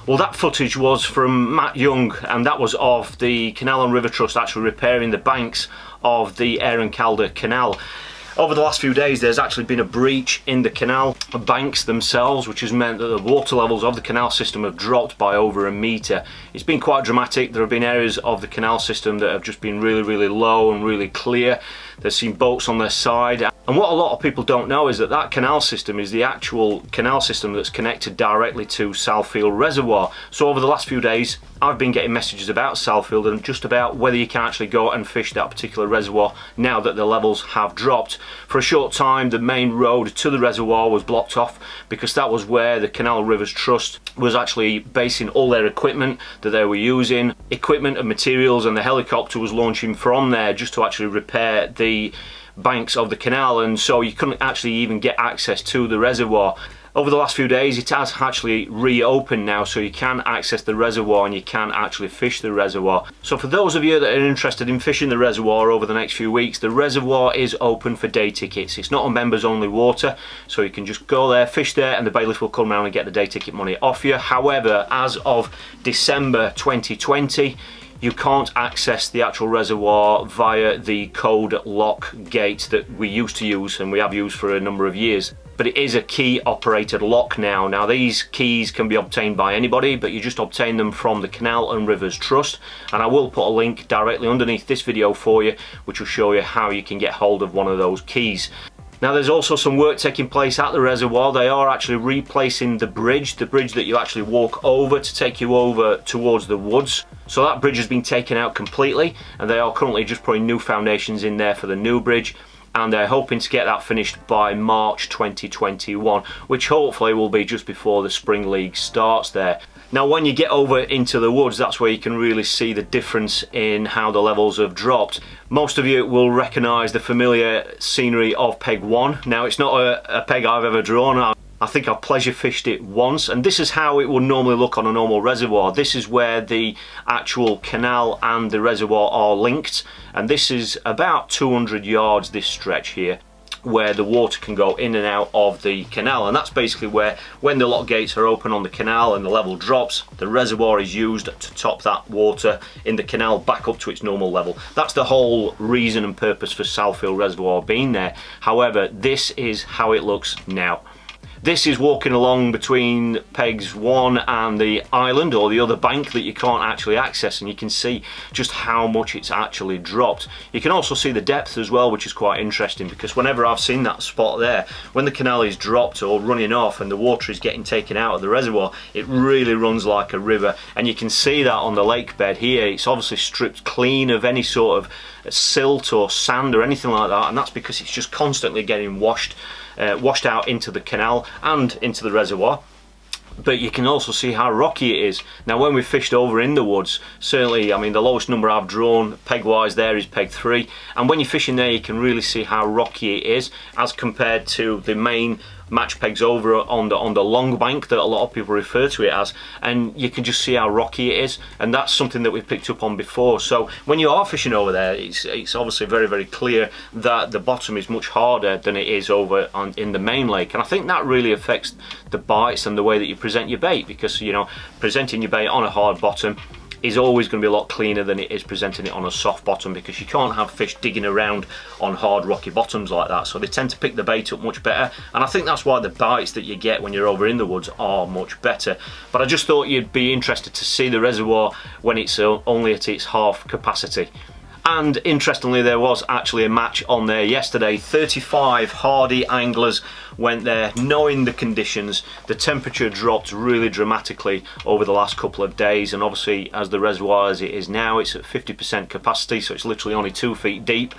Well, that footage was from Matt Young, and that was of the Canal and River Trust actually repairing the banks of the Aaron Calder Canal. Over the last few days there's actually been a breach in the canal banks themselves, which has meant that the water levels of the canal system have dropped by over 1 metre. It's been quite dramatic. There have been areas of the canal system that have just been really low and really clear. There's seen boats on their side, and what a lot of people don't know is that that canal system is the actual canal system that's connected directly to Southfield Reservoir. So over the last few days I've been getting messages about Southfield and just about whether you can actually go and fish that particular reservoir now that the levels have dropped. For a short time the main road to the reservoir was blocked off because that was where the Canal Rivers Trust was actually basing all their equipment that they were using, equipment and materials, and the helicopter was launching from there just to actually repair the banks of the canal, and so you couldn't actually even get access to the reservoir. Over the last few days it has actually reopened now, so you can access the reservoir and you can actually fish the reservoir. So for those of you that are interested in fishing the reservoir over the next few weeks, the reservoir is open for day tickets. It's not a members only water, so you can just go there, fish there, and the bailiff will come around and get the day ticket money off you. However, as of December 2020 you can't access the actual reservoir via the code lock gate that we used to use and we have used for a number of years. But it is a key operated lock now. Now these keys can be obtained by anybody, but you just obtain them from the Canal and Rivers Trust, and I will put a link directly underneath this video for you which will show you how you can get hold of one of those keys. Now there's also some work taking place at the reservoir. They are actually replacing the bridge that you actually walk over to take you over towards the woods. So that bridge has been taken out completely, and they are currently just putting new foundations in there for the new bridge, and they're hoping to get that finished by March 2021, which hopefully will be just before the Spring League starts there. Now when you get over into the woods, that's where you can really see the difference in how the levels have dropped. Most of you will recognise the familiar scenery of Peg 1. Now it's not a peg I've ever drawn. I think I've pleasure fished it once, and this is how it would normally look on a normal reservoir. This is where the actual canal and the reservoir are linked, and this is about 200 yards, this stretch here, where the water can go in and out of the canal, and that's basically where, when the lock gates are open on the canal and the level drops, the reservoir is used to top that water in the canal back up to its normal level. That's the whole reason and purpose for Southfield Reservoir being there. However, this is how it looks now. This is walking along between pegs 1 and the island, or the other bank that you can't actually access, and you can see just how much it's actually dropped. You can also see the depth as well, which is quite interesting, because whenever I've seen that spot there, when the canal is dropped or running off and the water is getting taken out of the reservoir, it really runs like a river, and you can see that on the lake bed here. It's obviously stripped clean of any sort of silt or sand or anything like that, and that's because it's just constantly getting washed out into the canal and into the reservoir. But you can also see how rocky it is. Now when we fished over in the woods, certainly, I mean, the lowest number I've drawn peg wise there is peg 3, and when you're fishing there you can really see how rocky it is as compared to the main match pegs over on the long bank that a lot of people refer to it as, and you can just see how rocky it is, and that's something that we've picked up on before. So when you are fishing over there, it's obviously very clear that the bottom is much harder than it is over in the main lake, and I think that really affects the bites and the way that you present your bait, because, you know, presenting your bait on a hard bottom is always going to be a lot cleaner than it is presenting it on a soft bottom, because you can't have fish digging around on hard rocky bottoms like that, so they tend to pick the bait up much better, and I think that's why the bites that you get when you're over in the woods are much better. But I just thought you'd be interested to see the reservoir when it's only at its half capacity. And interestingly, there was actually a match on there yesterday. 35 hardy anglers went there knowing the conditions. The temperature dropped really dramatically over the last couple of days, and obviously as the reservoir as it is now, it's at 50% capacity, so it's literally only 2 feet deep,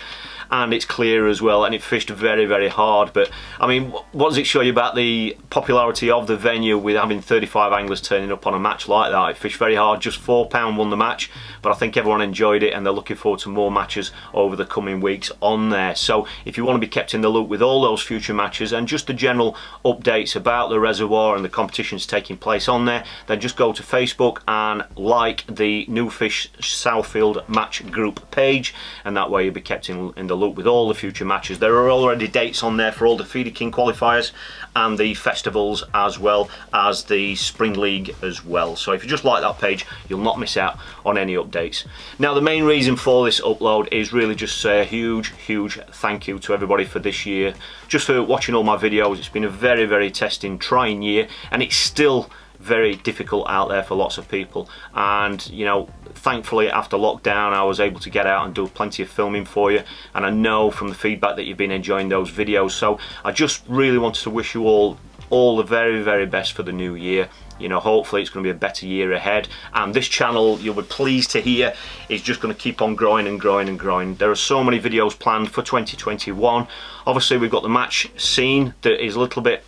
and it's clear as well, and it fished very hard. But I mean, what does it show you about the popularity of the venue with having 35 anglers turning up on a match like that? It fished very hard. Just £4 won the match, but I think everyone enjoyed it, and they're looking forward to more matches over the coming weeks on there. So if you want to be kept in the loop with all those future matches and just the general updates about the reservoir and the competitions taking place on there, then just go to Facebook and like the New Fish Southfield match group page, and that way you'll be kept in the loop with all the future matches. There are already dates on there for all the Feeder King qualifiers and the festivals, as well as the Spring League as well. So if you just like that page, you'll not miss out on any updates. Now, the main reason for this upload is really just to say a huge thank you to everybody for this year, just for watching all my videos. It's been a very testing, trying year, and it's still very difficult out there for lots of people. And you know, thankfully after lockdown I was able to get out and do plenty of filming for you, and I know from the feedback that you've been enjoying those videos. So I just really wanted to wish you all the very best for the new year. You know, hopefully it's going to be a better year ahead, and this channel, you'll be pleased to hear, is just going to keep on growing and growing. There are so many videos planned for 2021. Obviously we've got the match scene that is a little bit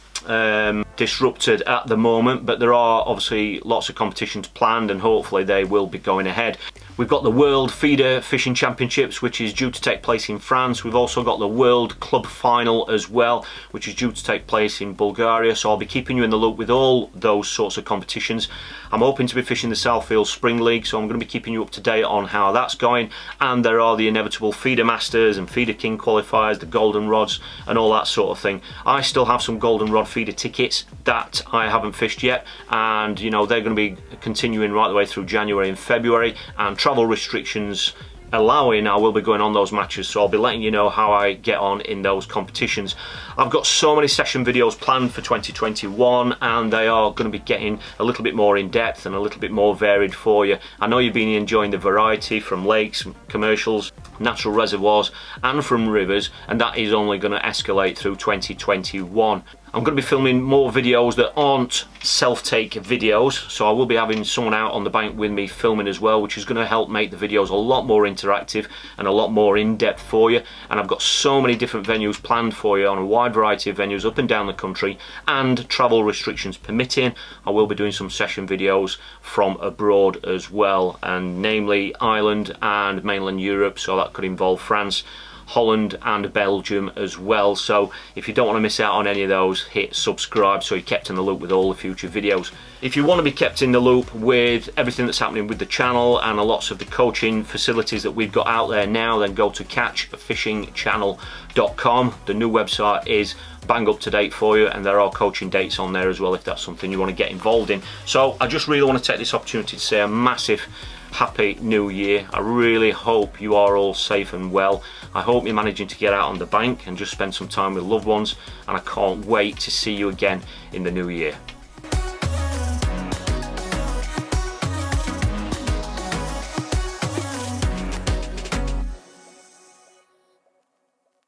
disrupted at the moment, but there are obviously lots of competitions planned, and hopefully they will be going ahead. We've got the World Feeder Fishing Championships, which is due to take place in France. We've also got the World Club Final as well, which is due to take place in Bulgaria. So I'll be keeping you in the loop with all those sorts of competitions. I'm hoping to be fishing the Southfield Spring League, so I'm going to be keeping you up to date on how that's going. And there are the inevitable Feeder Masters and Feeder King qualifiers, the Golden Rods and all that sort of thing. I still have some Golden Rod feeder tickets that I haven't fished yet, and you know, they're going to be continuing right the way through January and February, and travel restrictions allowing, I will be going on those matches, so I'll be letting you know how I get on in those competitions. I've got so many session videos planned for 2021, and they are going to be getting a little bit more in depth and a little bit more varied for you. I know you've been enjoying the variety from lakes, commercials, natural reservoirs and from rivers, and that is only going to escalate through 2021. I'm going to be filming more videos that aren't self-take videos, so I will be having someone out on the bank with me filming as well, which is going to help make the videos a lot more interactive and a lot more in-depth for you. And I've got so many different venues planned for you on a wide variety of venues up and down the country, and travel restrictions permitting, I will be doing some session videos from abroad as well, and namely Ireland and mainland Europe, so that could involve France, Holland and Belgium as well. So if you don't want to miss out on any of those, hit subscribe so you're kept in the loop with all the future videos. If you want to be kept in the loop with everything that's happening with the channel and lots of the coaching facilities that we've got out there now, then go to catchfishingchannel.com. The new website is bang up to date for you, and there are coaching dates on there as well if that's something you want to get involved in. So I just really want to take this opportunity to say a massive happy new year. I really hope you are all safe and well. I hope you're managing to get out on the bank and just spend some time with loved ones, and I can't wait to see you again in the new year.